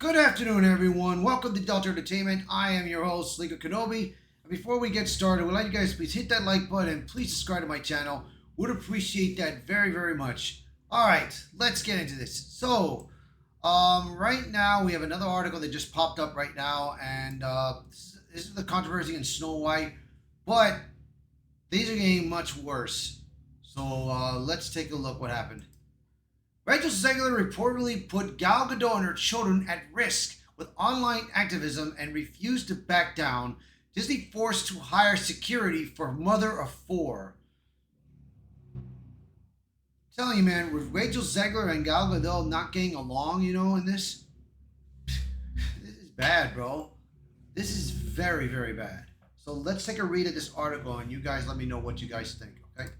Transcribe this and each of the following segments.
Good afternoon, everyone. Welcome to Delta Entertainment. I am your host, Sleeker Kenobi. And before we get started, we'd like you guys to please hit that like button and please subscribe to my channel. Would appreciate that very, very much. All right, let's get into this. Right now we have another article that just popped up right now, and this is the controversy in Snow White, but these are getting much worse. Let's take a look what happened. Rachel Zegler reportedly put Gal Gadot and her children at risk with online activism and refused to back down. Disney forced to hire security for mother of four. I'm telling you, man, with Rachel Zegler and Gal Gadot not getting along, in this, this is bad, bro. This is very, very bad. So let's take a read of this article and you guys let me know what you guys think, okay?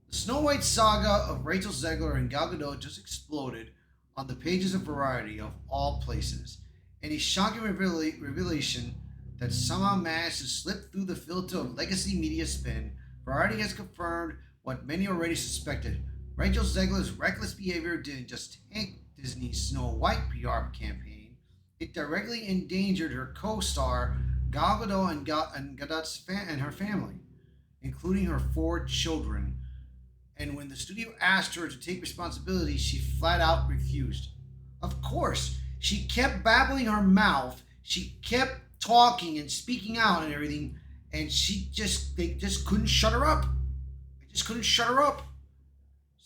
The Snow White saga of Rachel Zegler and Gal Gadot just exploded on the pages of Variety, of all places. In a shocking revelation that somehow managed to slip through the filter of legacy media spin, Variety has confirmed what many already suspected. Rachel Zegler's reckless behavior didn't just tank Disney's Snow White PR campaign, it directly endangered her co-star Gal Gadot and Gadot's and her family, including her four children. And when the studio asked her to take responsibility, she flat out refused. Of course, she kept babbling her mouth. She kept talking and speaking out and everything, and they just couldn't shut her up. They just couldn't shut her up.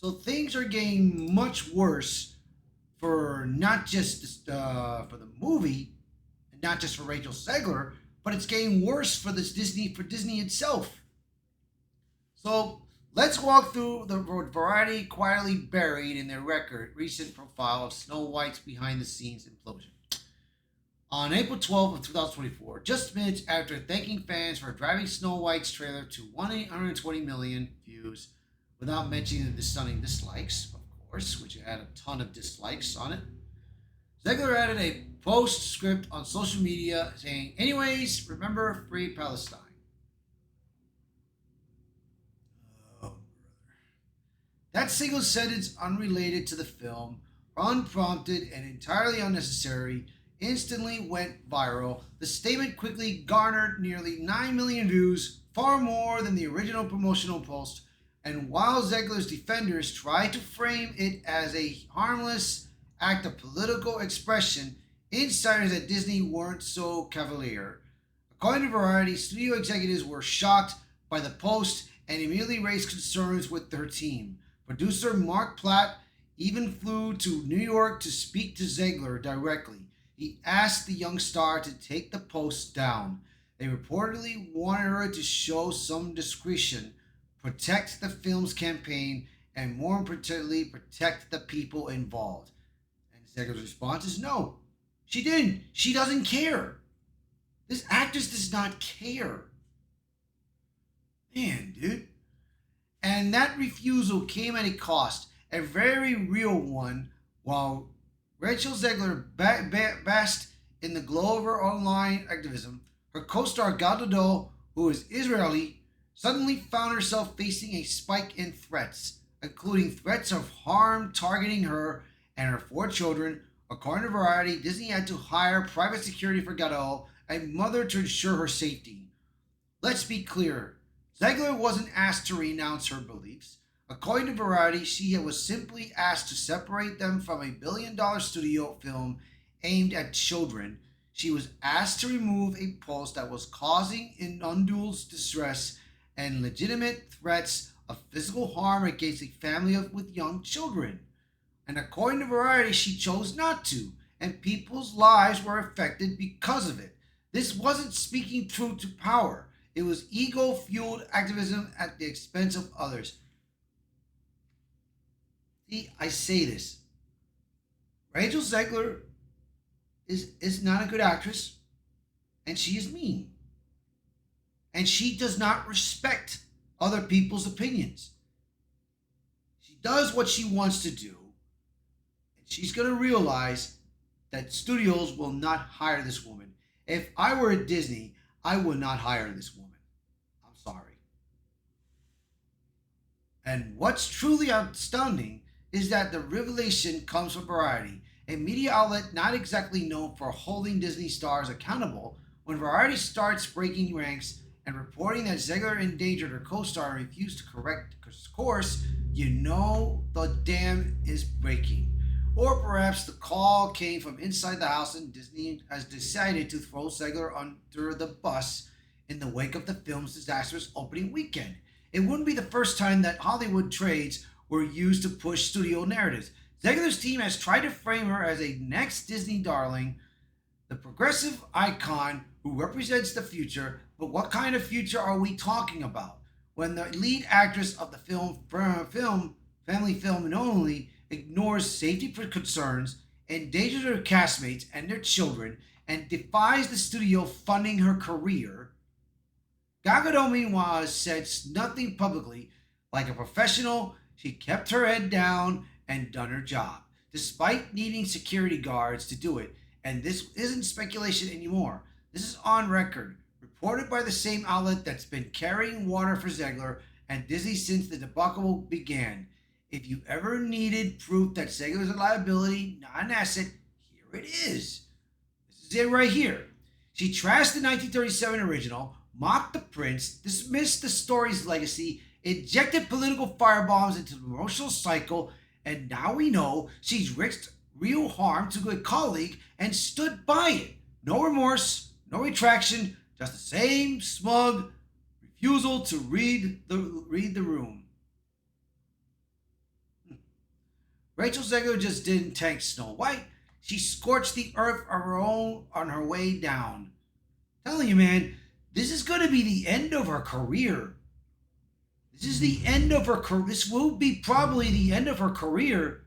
So things are getting much worse for not just for the movie, and not just for Rachel Zegler, but it's getting worse for Disney itself. So let's walk through the Variety quietly buried in their recent profile of Snow White's behind-the-scenes implosion. On April 12th of 2024, just minutes after thanking fans for driving Snow White's trailer to 120 million views, without mentioning the stunning dislikes, of course, which had a ton of dislikes on it, Zegler added a postscript on social media saying, "Anyways, remember Free Palestine." That single sentence, unrelated to the film, unprompted and entirely unnecessary, instantly went viral. The statement quickly garnered nearly 9 million views, far more than the original promotional post, and while Zegler's defenders tried to frame it as a harmless act of political expression, insiders at Disney weren't so cavalier. According to Variety, studio executives were shocked by the post and immediately raised concerns with their team. Producer Mark Platt even flew to New York to speak to Zegler directly. He asked the young star to take the post down. They reportedly wanted her to show some discretion, protect the film's campaign, and more importantly, protect the people involved. And Zegler's response is no. She didn't. She doesn't care. This actress does not care. Man, dude. And that refusal came at a cost, a very real one. While Rachel Zegler basked in the glow of her online activism, her co-star Gal Gadot, who is Israeli, suddenly found herself facing a spike in threats, including threats of harm targeting her and her four children. According to Variety, Disney had to hire private security for Gadot, a mother, to ensure her safety. Let's be clear. Zegler wasn't asked to renounce her beliefs. According to Variety, she was simply asked to separate them from a billion-dollar studio film aimed at children. She was asked to remove a post that was causing undue distress and legitimate threats of physical harm against a family with young children. And according to Variety, she chose not to, and people's lives were affected because of it. This wasn't speaking truth to power. It was ego-fueled activism at the expense of others. See, I say this. Rachel Zegler is not a good actress, and she is mean. And she does not respect other people's opinions. She does what she wants to do, and she's going to realize that studios will not hire this woman. If I were at Disney, I would not hire this woman. I'm sorry. And what's truly astounding is that the revelation comes from Variety, a media outlet not exactly known for holding Disney stars accountable. When Variety starts breaking ranks and reporting that Zegler endangered her co-star and refused to correct course, you know the dam is breaking. Or perhaps the call came from inside the house and Disney has decided to throw Zegler under the bus in the wake of the film's disastrous opening weekend. It wouldn't be the first time that Hollywood trades were used to push studio narratives. Zegler's team has tried to frame her as a next Disney darling, the progressive icon who represents the future. But what kind of future are we talking about? When the lead actress of the family film and only, ignores safety concerns, endangers her castmates and their children, and defies the studio funding her career. Gadot, meanwhile, has said nothing publicly. Like a professional, she kept her head down and done her job, despite needing security guards to do it. And this isn't speculation anymore. This is on record, reported by the same outlet that's been carrying water for Zegler and Disney since the debacle began. If you ever needed proof that Zegler is a liability, not an asset, here it is. This is it right here. She trashed the 1937 original, mocked the prince, dismissed the story's legacy, injected political firebombs into the emotional cycle, and now we know she's risked real harm to a colleague and stood by it. No remorse, no retraction, just the same smug refusal to read the room. Rachel Zegler just didn't tank Snow White. She scorched the earth of her own on her way down. I'm telling you, man, this is going to be the end of her career. This is the end of her career. This will be probably the end of her career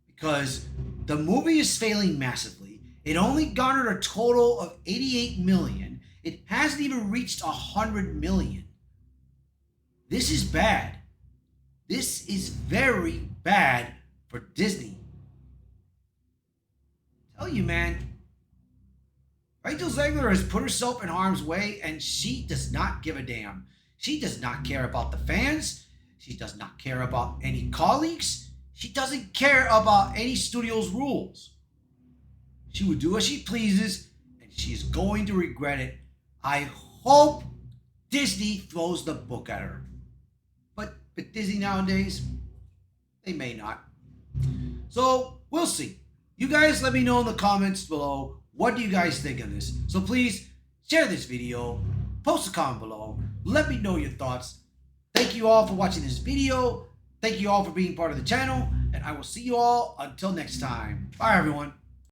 because the movie is failing massively. It only garnered a total of 88 million. It hasn't even reached 100 million. This is bad. This is very bad for Disney. I tell you, man, Rachel Zegler has put herself in harm's way and she does not give a damn. She does not care about the fans. She does not care about any colleagues. She doesn't care about any studio's rules. She will do as she pleases and she's going to regret it. I hope Disney throws the book at her. But Disney nowadays, they may not. So we'll see. You guys let me know in the comments below. What do you guys think of this? So please share this video. Post a comment below. Let me know your thoughts. Thank you all for watching this video. Thank you all for being part of the channel. And I will see you all until next time. Bye, everyone.